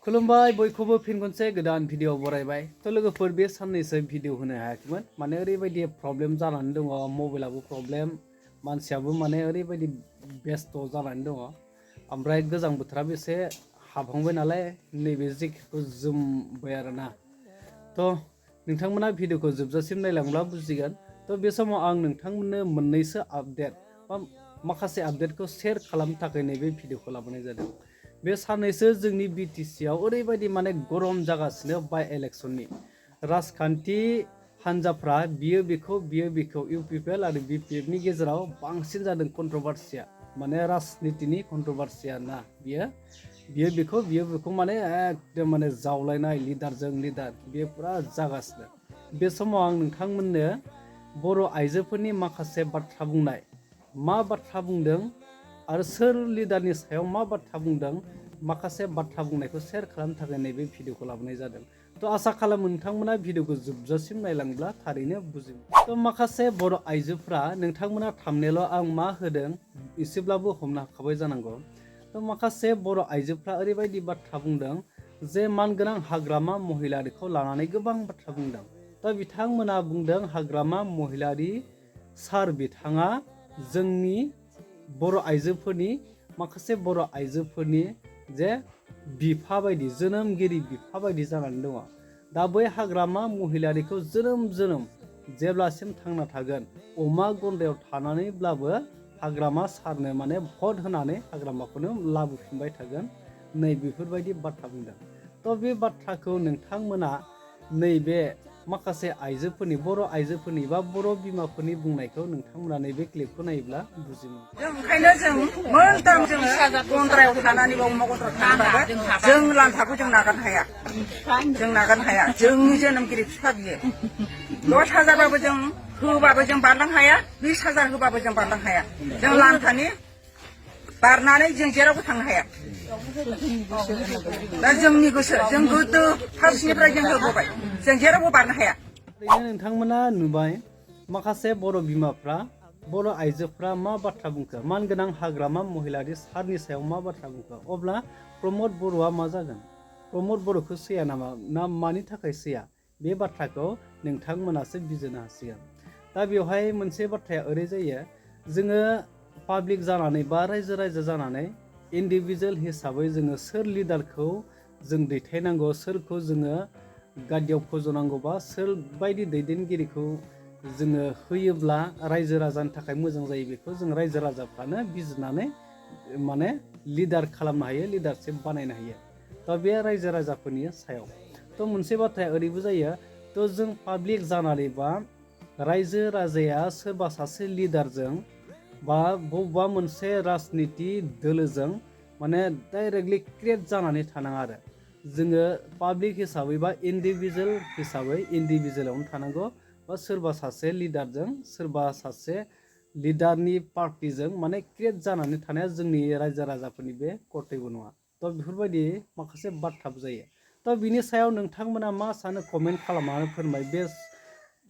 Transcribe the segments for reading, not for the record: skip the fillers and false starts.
खुलुमबाय बयखौबो फिन खनसे गोदान भिडिअ बरायबाय तो लोगोफोर बे साननैसो भिडिअ होनो हायाखैमोन माने ओरैबायदि प्रब्लेम जानानै दङ मबाइलाबो प्रब्लेम मानसियाबो माने ओरैबायदि बेस्थ जानानै दङ ओमफ्राय गोजां बोथोराबो एसे हाबहांबाय नालाय नैबे जेकेटखौ जोमबाय आरोना तो नोंथांमोना भिडिअखौ जोबजासिम नायलांब्ला बुजिगोन तो बे समाव आं नोंथांमोननो मोननैसो आपडेट बा माखासे आपडेटखौ शेयार खालामनो थाखाय नैबे भिडिअखौ लाबोनाय जादों। बे साननैसो जोंनि बिटिसिआव ओरैबायदि माने गरम जागासिनो बाय इलेक्शननि राजखान्थि हान्जाफ्रा बियो बेखौ इउपिपिएल आरो बिपिएफनि गेजेराव बांसिन जादों कन्ट्रोभार्सिया माने राजनितिनि कन्ट्रोभार्सिया ना बियो बेखौ माने एकदम माने जावलायनाय लिडारजों लिडार बियो पुरा जागासिनो। बे समाव आं नोंथांमोननो बर' आइजोफोरनि माखासे बाथ्रा बुंनाय मा बाथ्रा बुंदों आरो सोर लिडारनि सायाव मा बाथ्रा बुंदों माखासे बाथ्रा बुंनायखौ शेयार खालामनो थाखाय नैबे भिडिअखौ लाबोनाय जादों। तो आसा खालामो नोंथांमोना भिडिअखौ जोबजासिम नायलांब्ला थारैनो बुजिगोन। तो माखासे बर' आइजोफ्रा नोंथांमोना थाम्बनेलाव आं मा होदों एसेब्लाबो हमनो हाखाबाय जानांगौ। तो माखासे बर' आइजोफ्रा ओरैबायदि बाथ्रा बुंदों जे मानगोनां हाग्रामा महिलारिखौ लानानै गोबां बाथ्रा बुंदों। दा बिथांमोना बुंदों हाग्रामा महिलारि सार बिथाङा जोंनि बर' आइजोफोरनि माखासे बर' आइजोफोरनि जे बिफा बायदि जोनोमगिरि बिफा बायदि जानानै दङ। दा बै हाग्रामा महिलारिखौ जोनोम जेब्लासिम थांना थागोन अमा गन्दायाव थानानैब्लाबो हाग्रामा सारनो माने भट होनानै हाग्रामाखौनो लाबोफिनबाय थागोन नै बेफोरबायदि बाथ्रा बुंदों। तो बे बाथ्राखौ नोंथांमोना नैबे माखासे आइजोफोरनि बर' आइजोफोरनि बा बर' बिमाफोरनि बुंनायखौ नोंथांमोना नैबे क्लिपखौ नायोब्ला बुजिमोन। ओंखायनो जों मोनथाम जोङो गन्द्रायाव थानानैबो अमा गन्द्रायाव थानानैबाबो जों लान्थाखौ जों नागारनो हाया जोंनि जोनोमगिरि बिफा बियो 10,000 बाबो जों होबाबो जों बारलांनो हाया 20,000 होबाबो जों बारलांनो हाया जों लान्थानि बारनानै जों जेरावबो थांनो हाया दा जोंनि गोसो जों गोदो फार्स्टनिफ्राय जों होबोबाय जों जेरावबो बारनो हाया। नोंथांमोना नुबाय माखासे बर' बिमाफ्रा बर' आइजोफ्रा मा बाथ्रा बुंखो मानगोनां हाग्रामा महिलारि सारनि सायाव मा बाथ्रा बुंखो अब्ला प्रमद बर'आ मा जागोन प्रमद बर'खौ सैया नामा ना मानि थाखाय सैया बे बाथ्राखौ नोंथांमोनासो बिजिरनो हासिगोन। दा बेवहाय मोनसे बाथ्राया ओरै जायो जोङो पाब्लिक जानानै बा रायजो जानानै इन्डिभिजुवेल हिसाबै जोङो सोर लिडारखौ जों दैथायनांगौ सोरखौ जोङो गादियाव फज'नांगौबा सोर बायदि दैदेनगिरिखौ जोङो होयोब्ला रायजो राजानि थाखाय मोजां जायो बेखौ जों रायजो राजाफ्रानो बिजिरनानै माने लिडार खालामनो हायो लिडारशिप बानायनो हायो। दा बे रायजो राजाफोरनि सायाव तो मोनसे बाथ्राया ओरैबो जायो तो जों पाब्लिक जानानै बा रायजो राजाया सोरबा सासे लिडारजों बा बबेबा मोनसे राजनिति दोलोजों माने डाइरेक्टलि क्रिएट जानानै थानाङा आरो जोङो पाब्लिक हिसाबै बा इन्डिभिजुवेल हिसाबै इन्डिभिजुवेलावनो थानांगौ बा सोरबा सासे लिडारजों सोरबा सासे लिडारनि पार्टिजों माने क्रिएट जानानै थानाया जोंनि रायजो राजाफोरनि बे कर्तब्य नङा। तो बेफोरबायदि माखासे बाथ्राबो जायो। तो बिनि सायाव नोंथांमोना मा सानो कमेन्ट खालामनानै फोरमाय। बे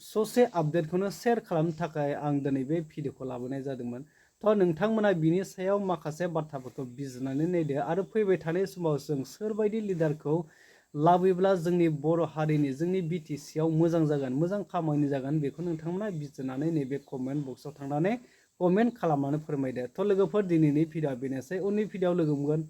ससे आपडेटखौनो शेयार खालामनो थाखाय आं दिनै बे भिडिअखौ लाबोनाय जादोंमोन। तो नोंथांमोना बिनि सायाव माखासे बाथ्राफोरखौ बिजिरनानै नायदो आरो फैबाय थानाय समाव जों सोरबायदि लिडारखौ लाबोयोब्ला जोंनि बर' हारिनि जोंनि बिटिसिआव मोजां जागोन मोजां खामानि जागोन बेखौ नोंथांमोना बिजिरनानै नैबे कमेन्ट बक्सआव थांनानै कमेन्ट खालामनानै फोरमायदो। तो लोगोफोर दिनैनि भिडिअआ बेनोसै उननि भिडिअआव लोगो मोनगोन।